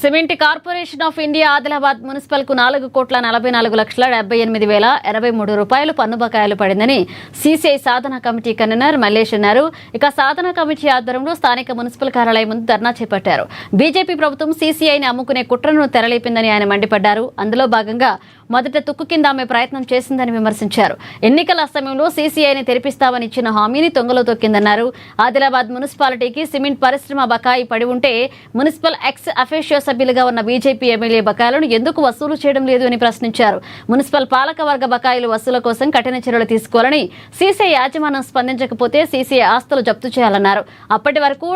Cement corporation of India Adilabad municipal కు 4,44,78,023 రూపాయలు పన్ను బకాయిలు పడిందని సిసిఐ సాధన కమిటీ కన్వీనర్ మల్లేష్ అన్నారు. ఇక సాధన కమిటీ ఆధ్వర్యంలో స్థానిక మున్సిపల్ కార్యాలయం ముందు ధర్నా చేపట్టారు. బీజేపీ ప్రభుత్వం సిసిఐని అమ్ముకునే కుట్రను తెరలేపిందని ఆయన మండిపడ్డారు. అందులో భాగంగా మొదట తుక్కు కింద ఆమె ప్రయత్నం చేసిందని విమర్శించారు. ఎన్నికల సమయంలో సిసిఐని తెరిపిస్తామని ఇచ్చిన హామీని తొంగలో తొక్కిందన్నారు. ఆదిలాబాద్ మున్సిపాలిటీకి సిమెంట్ పరిశ్రమ బకాయి పడి ఉంటే మున్సిపల్ ఎక్స్ అఫీషియో సభ్యులుగా ఉన్న బీజేపీ ఎమ్మెల్యే బకాయిలను ఎందుకు వసూలు చేయడం లేదు అని ప్రశ్నించారు. మున్సిపల్ పాలకవర్గ బకాయిలు వసూలు కోసం కఠిన చర్యలు తీసుకోవాలని సిసిఐ యాజమాన్యం స్పందించకపోతే సిసిఐ ఆస్తులు జప్తు చేయాలన్నారు. అప్పటి వరకు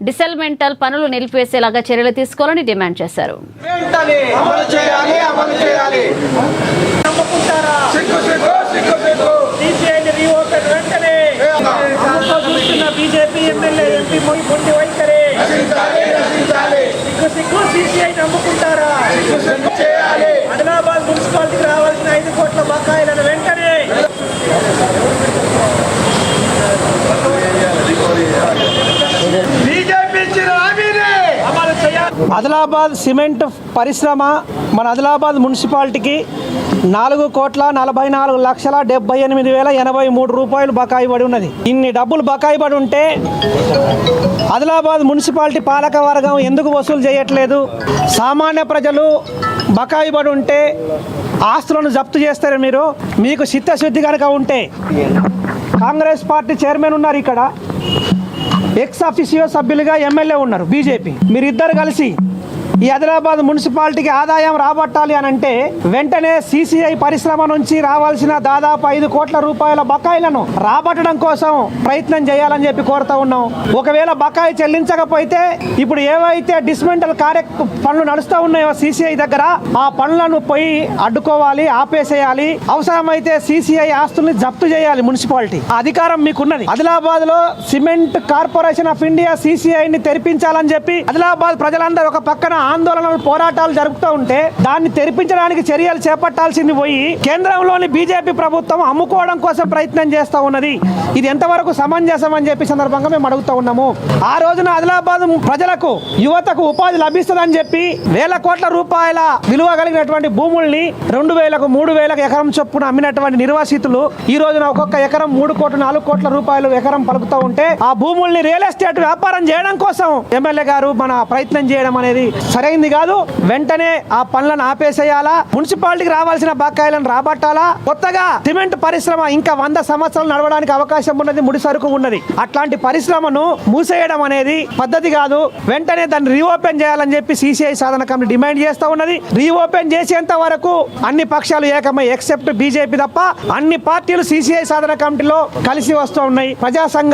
డిసెల్మెంటల్ పనులు నిలిపివేసేలాగా చర్యలు తీసుకోవాలని డిమాండ్ చేశారు. ఆదిలాబాద్ మున్సిపాలిటీకి రావాల్సిన 5 కోట్ల బకాయిలను వెంటనే ఆదిలాబాద్ సిమెంట్ పరిశ్రమ మన ఆదిలాబాద్ మున్సిపాలిటీకి 4,44,78,083 రూపాయలు బకాయి పడి ఉన్నది. ఇన్ని డబ్బులు బకాయి పడి ఉంటే ఆదిలాబాద్ మున్సిపాలిటీ పాలక వర్గం ఎందుకు వసూలు చేయట్లేదు? సామాన్య ప్రజలు బకాయి పడి ఉంటే ఆస్తులను జప్తు చేస్తారు. మీకు చిత్తశుద్ధి కనుక ఉంటే కాంగ్రెస్ పార్టీ చైర్మన్ ఉన్నారు, ఇక్కడ ఎక్స్ అఫీషియో సభ్యులుగా ఎమ్మెల్యే ఉన్నారు బీజేపీ. మీరిద్దరు కలిసి ఈ ఆదిలాబాద్ మున్సిపాలిటీకి ఆదాయం రాబట్టాలి అని అంటే వెంటనే సిసిఐ పరిశ్రమ నుంచి రావాల్సిన దాదాపు 5 కోట్ల రూపాయల బకాయిలను రాబట్టడం కోసం ప్రయత్నం చేయాలని చెప్పి కోరుతా ఉన్నాం. ఒకవేళ బకాయి చెల్లించకపోతే ఇప్పుడు ఏవైతే డిస్మెంటల్ పనులు నడుస్తూ ఉన్నాయో సిసిఐ దగ్గర, ఆ పనులను పోయి అడ్డుకోవాలి, ఆపేసేయాలి. అవసరమైతే సిసిఐ ఆస్తుల్ని జప్తు చేయాలి. మున్సిపాలిటీ అధికారం మీకున్నది. ఆదిలాబాద్ లో సిమెంట్ కార్పొరేషన్ ఆఫ్ ఇండియా సిసిఐని తెరిపించాలని చెప్పి ఆదిలాబాద్ ప్రజలందరూ ఒక పక్కన ఆందోళనలు, పోరాటాలు జరుపుతూ ఉంటే దాన్ని తెరిపించడానికి చర్యలు చేపట్టాల్సింది పోయి కేంద్రంలోని బీజేపీ ప్రభుత్వం అమ్ముకోవడం కోసం ప్రయత్నం చేస్తూ ఉన్నది. ఇది ఎంతవరకు సమంజసం అని చెప్పి సందర్భంగా మేము అడుగుతూ ఉన్నాము. ఆ రోజున ఆదిలాబాద్ ప్రజలకు, యువతకు ఉపాధి లభిస్తుందని చెప్పి వేల కోట్ల రూపాయల విలువ కలిగినటువంటి భూముల్ని 2,000కు 3,000కు ఎకరం చొప్పున అమ్మినటువంటి నిర్వాసితులు ఈ రోజున ఒక్కొక్క ఎకరం 3 కోట్ల 4 కోట్ల రూపాయలు ఎకరం పలుకుతూ ఉంటే ఆ భూముల్ని రియల్ ఎస్టేట్ వ్యాపారం చేయడం కోసం ఎమ్మెల్యే గారు మన ప్రయత్నం చేయడం అనేది సరైంది కాదు. వెంటనే ఆ పనులను ఆపేసేయాలా, మున్సిపాలిటీకి రావాల్సిన బకాయిలను రాబట్టాలా. కొత్తగా సిమెంట్ పరిశ్రమ ఇంకా 100 సంవత్సరాలు నడవడానికి అవకాశం ఉన్నది, ముడి సరుకు ఉన్నది. అట్లాంటి పరిశ్రమను మూసేయడం అనేది పద్ధతి కాదు. వెంటనే దాన్ని రీఓపెన్ చేయాలని చెప్పి సిసిఐ సాధన కమిటీ డిమాండ్ చేస్తూ ఉన్నది. రీఓపెన్ చేసేంత వరకు అన్ని పక్షాలు ఏకమై, ఎక్సెప్ట్ బీజేపీ తప్ప అన్ని పార్టీలు సిసిఐ సాధన కమిటీలో కలిసి వస్తూ ఉన్నాయి. ప్రజా సంఘ